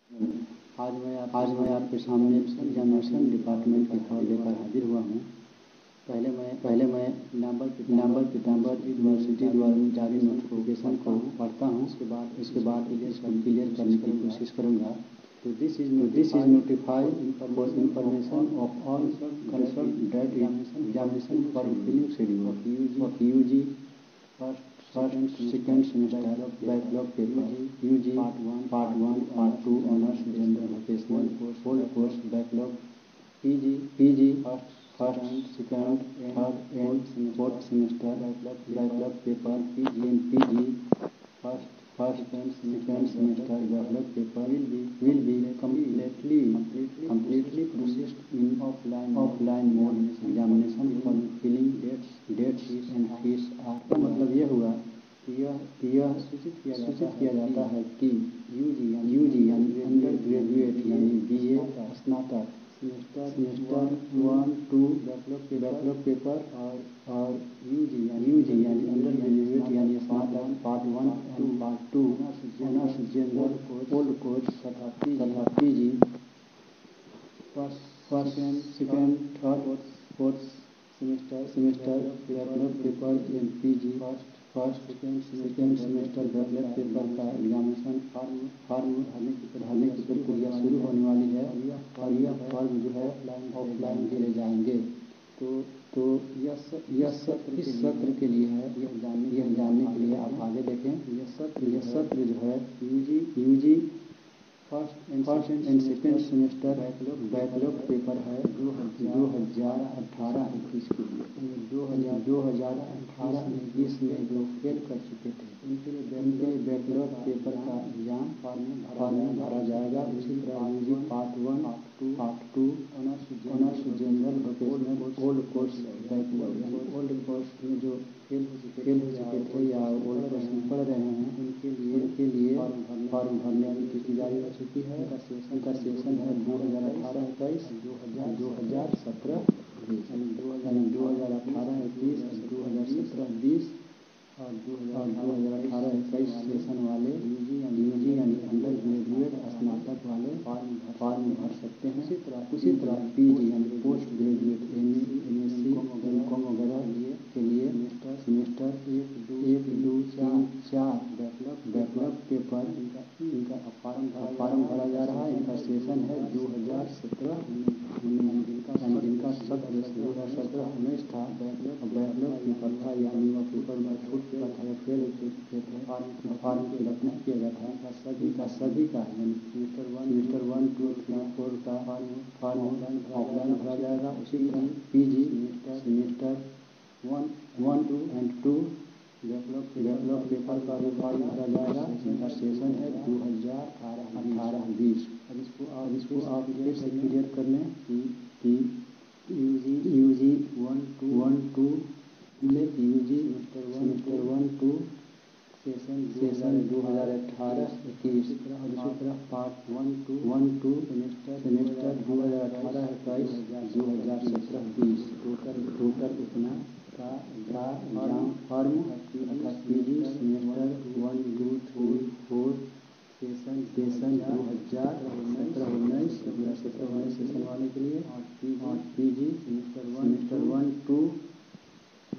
आज मैं आपके सामने एग्जामिनेशन डिपार्टमेंट की खबर लेकर हाजिर हुआ हूँ। पहले मैं इनामबल पीताम्बर यूनिवर्सिटी द्वारा जारी नोटिफिकेशन को पढ़ता हूँ। उसके बाद इसको क्लियर करने की कोशिश करूँगा। तो this is notified for information of all concern that examination for filling schedule of UG first second semester backlog paper UG part 1 part 2 honours general vocational old course backlog PG first second third and fourth semester backlog paper PG first second semester backlog paper will be completely processed in offline mode examination for filling dates and fees are। मतलब ये हुआ कि यह सूचित किया जाता है कि यूजी यानी अंडर ग्रेजुएट यानी बीए स्नातक सेमेस्टर 1 2 बैकलॉग पेपर और यूजी यानी अंडर ग्रेजुएट यानी स्नातक part 1 and part 2 honours general old course तथा PG first second third fourth semester backlog paper and PG first second semester backlog paper का examination form भरने की प्रक्रिया शुरू होने वाली है और यह फॉर्म जो है ऑफलाइन भरे जाएंगे। तो इस सत्र के लिए है। यह जानने के लिए आप आगे देखें। यह सत्र जो है UG first and second semester backlog paper है 2018-21 के लिए। 2018-20 में जो फेल कर चुके थे उनके लिए बैकलॉग पेपर का एग्जाम फॉर्म में भरा जाएगा। उसी तरह UG part 1 part 2 honours general vocational old course backlog old course में जो फेल हो चुके थे या ओल्ड कोर्स में पढ़ रहे हैं उनके लिए फॉर्म भरने की तिथि जारी हो चुकी है। उनका सेशन है 2018-21 2017-20 यानी 2018-21 2017-20 और 2018-21 सेशन वाले यूजी यानी अंडर ग्रेजुएट स्नातक वाले फॉर्म भर सकते हैं। उसी तरह पीजी यानी पोस्ट ग्रेजुएट एमएससी एमकॉम वगैरह के लिए सेमेस्टर 1 2 3 4 बैकलॉग पेपर इनका फॉर्म भरा जा रहा है। इनका सेशन है 2017 जिनका सत्र 2017-19 था बैकलॉग पेपर था यानी वह पेपर में छूट चुका था या फेल हो चुके थे फॉर्म फिलअप नहीं किया गया था। इनका सभी का यानी सेमेस्टर 1 2 3 4 का फॉर्म ऑफलाइन भरा जाएगा। उसी तरह PG semester 1 2 and 2 backlog paper का भी फॉर्म भरा जाएगा। इनका सेशन है 2018-20। अब इसको आप फिर से क्लियर कर लें कि यूजी 1 2 यूजी सेमेस्टर 1 2 सेशन 2018-21 और इसी तरह पार्ट 1 2 सेमेस्टर 2018-21 2017-20 टोटल इतना का एग्जाम फॉर्म अर्थात पीजी सेमेस्टर 1 2 3 4 सेशन 2017-19 सेशन वाले के लिए और पीजी सेमेस्टर 1 2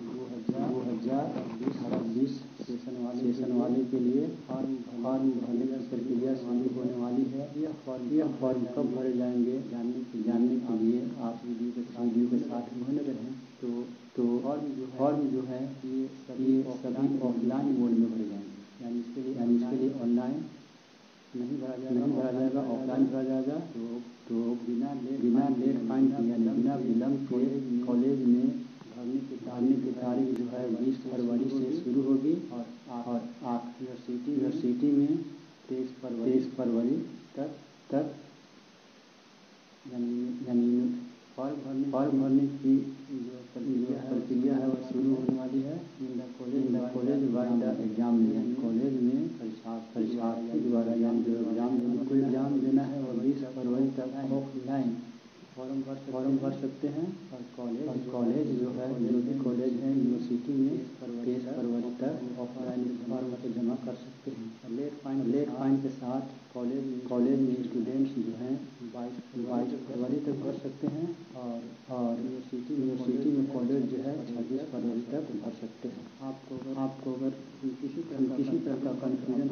2018-20 सेशन वाले के लिए फॉर्म भरने की प्रक्रिया शुरू होने वाली है। यह फॉर्म कब भरे जाएंगे जानने के लिए आप वीडियो के साथ बने रहें। तो फॉर्म जो है ये सभी ऑफलाइन मोड में भरे जाएंगे यानी इसके लिए ऑनलाइन नहीं भरा जाएगा ऑफलाइन भरा जाएगा। तो बिना लेट फाइन किए यानी बिना विलम्ब के कॉलेज में भरने की तारीख जो है 20 फरवरी से शुरू होगी और यूनिवर्सिटी में 23 फरवरी तक यानी फॉर्म भरने की जो प्रक्रिया है वह शुरू होने वाली है। In the college by the exam यानी कॉलेज में परीक्षार्थी द्वारा यानी जो एग्जाम देना है वह 20 फरवरी तक ऑफलाइन फॉर्म भर सकते हैं और कॉलेज जो है जो भी कॉलेज है यूनिवर्सिटी में 23 फरवरी तक ऑफलाइन फॉर्म जमा कर सकते हैं। लेट फाइन फाइन के साथ कॉलेज में स्टूडेंट्स जो हैं 22 फरवरी तक भर सकते हैं और यूनिवर्सिटी में कॉलेज जो है 26 फरवरी तक भर सकते हैं। आपको अगर किसी तरह का कन्फ्यूजन